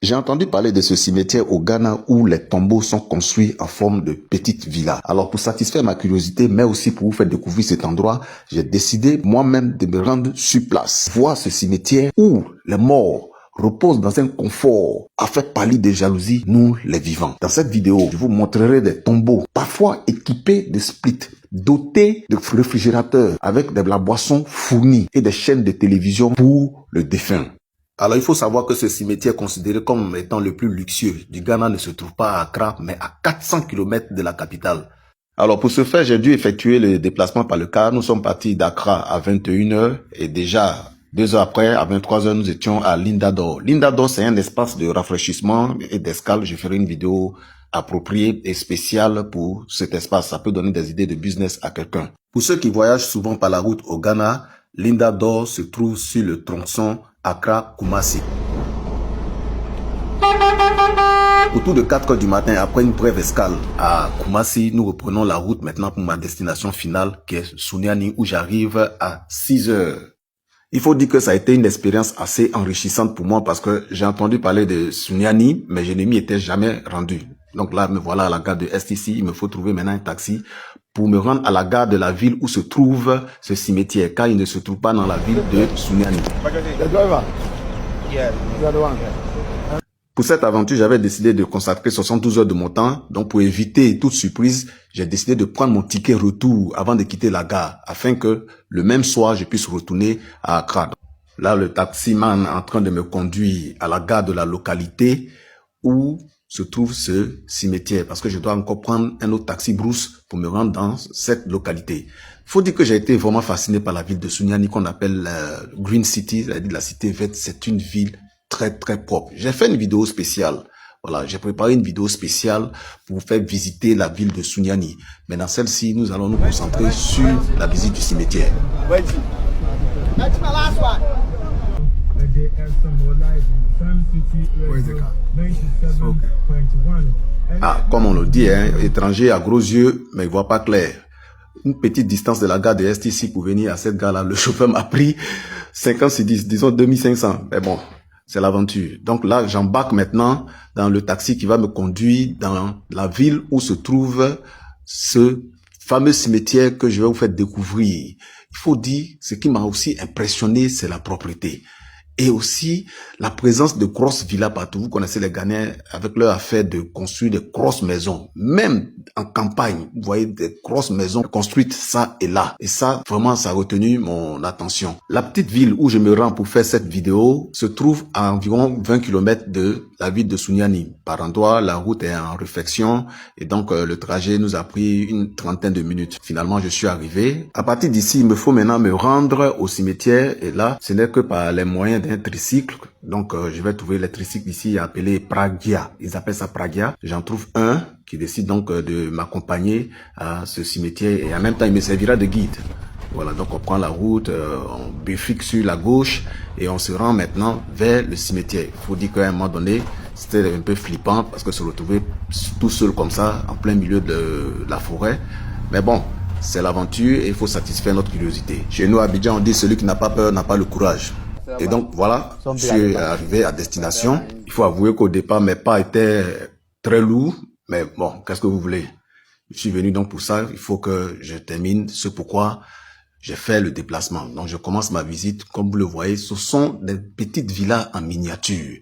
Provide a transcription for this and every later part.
J'ai entendu parler de ce cimetière au Ghana où les tombeaux sont construits en forme de petites villas. Alors pour satisfaire ma curiosité, mais aussi pour vous faire découvrir cet endroit, j'ai décidé moi-même de me rendre sur place, voir ce cimetière où les morts reposent dans un confort à faire pâlir de jalousie, nous les vivants. Dans cette vidéo, je vous montrerai des tombeaux, parfois équipés de splits, dotés de réfrigérateurs avec de la boisson fournie et des chaînes de télévision pour le défunt. Alors, il faut savoir que ce cimetière considéré comme étant le plus luxueux du Ghana ne se trouve pas à Accra, mais à 400 km de la capitale. Alors, pour ce faire, j'ai dû effectuer le déplacement par le car. Nous sommes partis d'Accra à 21h et déjà 2 heures après, à 23h, nous étions à Lindador. Lindador, c'est un espace de rafraîchissement et d'escale. Je ferai une vidéo appropriée et spéciale pour cet espace. Ça peut donner des idées de business à quelqu'un. Pour ceux qui voyagent souvent par la route au Ghana, Lindador se trouve sur le tronçon Accra-Kumasi. Autour de 4 heures du matin, après une brève escale à Kumasi, nous reprenons la route maintenant pour ma destination finale qui est Sunyani où j'arrive à 6 heures. Il faut dire que ça a été une expérience assez enrichissante pour moi parce que j'ai entendu parler de Sunyani, mais je ne m'y étais jamais rendu. Donc là, me voilà à la gare de STC, il me faut trouver maintenant un taxi pour me rendre à la gare de la ville où se trouve ce cimetière, car il ne se trouve pas dans la ville de Sunyani. Pour cette aventure, j'avais décidé de consacrer 72 heures de mon temps. Donc, pour éviter toute surprise, j'ai décidé de prendre mon ticket retour avant de quitter la gare, afin que le même soir, je puisse retourner à Accra. Là, le taximan est en train de me conduire à la gare de la localité où se trouve ce cimetière, parce que je dois encore prendre un autre taxi brousse pour me rendre dans cette localité. Faut dire que j'ai été vraiment fasciné par la ville de Sunyani qu'on appelle Green City, c'est-à-dire la cité verte. C'est une ville très propre. J'ai fait une vidéo spéciale. Voilà, j'ai préparé une vidéo spéciale pour vous faire visiter la ville de Sunyani. Mais dans celle-ci, nous allons nous concentrer sur la visite du cimetière. Ah, comme on le dit, hein, étranger à gros yeux, mais il voit pas clair. Une petite distance de la gare de STC pour venir à cette gare-là, le chauffeur m'a pris 50 sur 10, disons 2500. Mais bon, c'est l'aventure. Donc là, j'embarque maintenant dans le taxi qui va me conduire dans la ville où se trouve ce fameux cimetière que je vais vous faire découvrir. Il faut dire, ce qui m'a aussi impressionné, c'est la propreté. Et aussi la présence de grosses villas partout. Vous connaissez les Ghanéens avec leur affaire de construire des grosses maisons. Même en campagne, vous voyez des grosses maisons construites ça et là. Et ça, vraiment, ça a retenu mon attention. La petite ville où je me rends pour faire cette vidéo se trouve à environ 20 km de la ville de Sunyani. Par endroit, la route est en réflexion et donc le trajet nous a pris une trentaine de minutes. Finalement, je suis arrivé. À partir d'ici, il me faut maintenant me rendre au cimetière et là, ce n'est que par les moyens d'un tricycle. Donc, je vais trouver les tricycles ici appelés Pragia. Ils appellent ça Pragia. J'en trouve un qui décide donc de m'accompagner à ce cimetière et en même temps, il me servira de guide. Voilà, donc on prend la route, on bifurque sur la gauche et on se rend maintenant vers le cimetière. Il faut dire qu'à un moment donné, c'était un peu flippant parce que se retrouver tout seul comme ça, en plein milieu de la forêt. Mais bon, c'est l'aventure et il faut satisfaire notre curiosité. Chez nous à Abidjan, on dit celui qui n'a pas peur n'a pas le courage. Et donc voilà, je suis arrivé à destination. Il faut avouer qu'au départ, mes pas étaient très lourds. Mais bon, qu'est-ce que vous voulez? Je suis venu donc pour ça. Il faut que je termine ce pourquoi j'ai fait le déplacement. Donc je commence ma visite. Comme vous le voyez, ce sont des petites villas en miniature.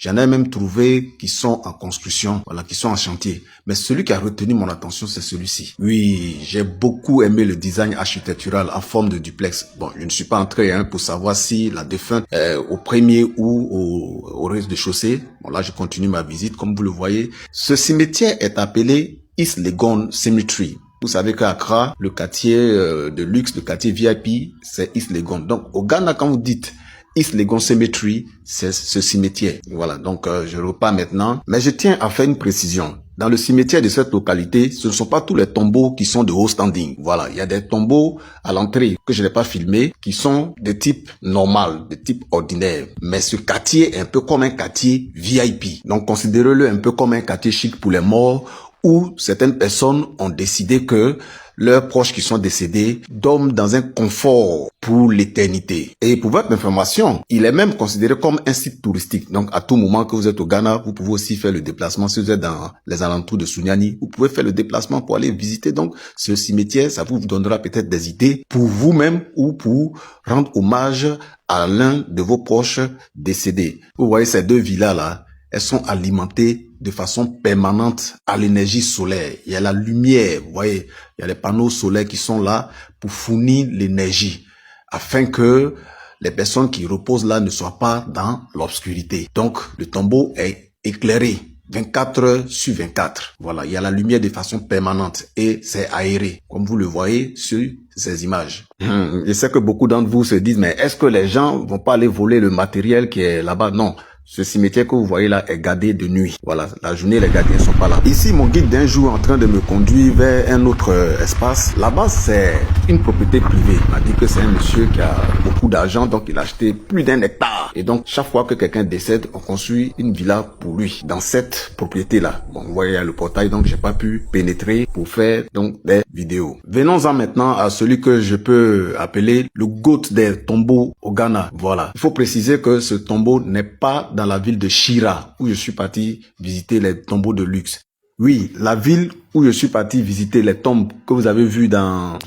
J'en ai même trouvé qui sont en construction, voilà, qui sont en chantier. Mais celui qui a retenu mon attention, c'est celui-ci. Oui, j'ai beaucoup aimé le design architectural en forme de duplex. Bon, je ne suis pas entré pour savoir si la défunte est au premier ou au rez-de-chaussée. Bon, là, je continue ma visite. Comme vous le voyez, ce cimetière est appelé East Legon Cemetery. Vous savez qu'à Accra, le quartier de luxe, le quartier VIP, c'est East Legon. Donc, au Ghana, quand vous dites East Legon Cemetery, c'est ce cimetière. Voilà, donc je repars maintenant. Mais je tiens à faire une précision. Dans le cimetière de cette localité, ce ne sont pas tous les tombeaux qui sont de haut standing. Voilà, il y a des tombeaux à l'entrée que je n'ai pas filmés, qui sont de type normal, de type ordinaire. Mais ce quartier est un peu comme un quartier VIP. Donc considérez-le un peu comme un quartier chic pour les morts, où certaines personnes ont décidé que leurs proches qui sont décédés dorment dans un confort pour l'éternité. Et pour votre information, il est même considéré comme un site touristique. Donc, à tout moment que vous êtes au Ghana, vous pouvez aussi faire le déplacement. Si vous êtes dans les alentours de Sunyani, vous pouvez faire le déplacement pour aller visiter donc ce cimetière. Ça vous donnera peut-être des idées pour vous-même ou pour rendre hommage à l'un de vos proches décédés. Vous voyez ces deux villas-là, elles sont alimentées de façon permanente à l'énergie solaire. Il y a la lumière, vous voyez, il y a les panneaux solaires qui sont là pour fournir l'énergie, afin que les personnes qui reposent là ne soient pas dans l'obscurité. Donc, le tombeau est éclairé 24 heures sur 24. Voilà, il y a la lumière de façon permanente et c'est aéré, comme vous le voyez sur ces images. Je sais que beaucoup d'entre vous se disent, mais est-ce que les gens vont pas aller voler le matériel qui est là-bas? Non. Ce cimetière que vous voyez là est gardé de nuit. Voilà, la journée, les gardiens sont pas là. Ici, mon guide d'un jour en train de me conduire vers un autre espace. Là-bas, c'est une propriété privée. Il m'a dit que c'est un monsieur qui a beaucoup d'argent, donc il a acheté plus d'1 hectare. Et donc, chaque fois que quelqu'un décède, on construit une villa pour lui dans cette propriété-là. Bon, vous voyez, il y a le portail, donc j'ai pas pu pénétrer pour faire donc des vidéos. Venons-en maintenant à celui que je peux appeler le GOAT des tombeaux au Ghana. Voilà. Il faut préciser que ce tombeau n'est pas dans la ville de Chira, où je suis parti visiter les tombeaux de luxe. Oui, la ville où je suis parti visiter les tombes que vous avez vues dans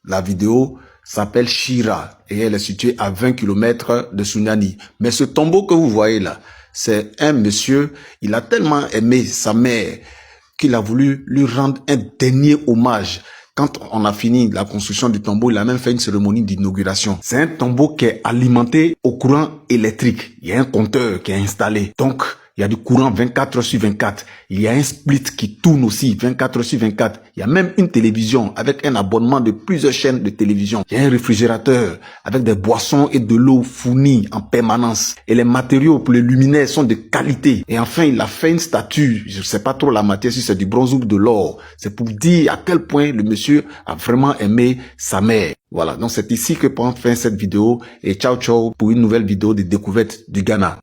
la vidéo s'appelle Chira et elle est située à 20 km de Sunyani. Mais ce tombeau que vous voyez là, c'est un monsieur, il a tellement aimé sa mère qu'il a voulu lui rendre un dernier hommage. Quand on a fini la construction du tombeau, il a même fait une cérémonie d'inauguration. C'est un tombeau qui est alimenté au courant électrique. Il y a un compteur qui est installé. Donc, il y a du courant 24 heures sur 24. Il y a un split qui tourne aussi 24 heures sur 24. Il y a même une télévision avec un abonnement de plusieurs chaînes de télévision. Il y a un réfrigérateur avec des boissons et de l'eau fournies en permanence. Et les matériaux pour les luminaires sont de qualité. Et enfin, il a fait une statue. Je ne sais pas trop la matière, si c'est du bronze ou de l'or. C'est pour dire à quel point le monsieur a vraiment aimé sa mère. Voilà, donc c'est ici que prend fin cette vidéo. Et ciao ciao pour une nouvelle vidéo de découverte du Ghana.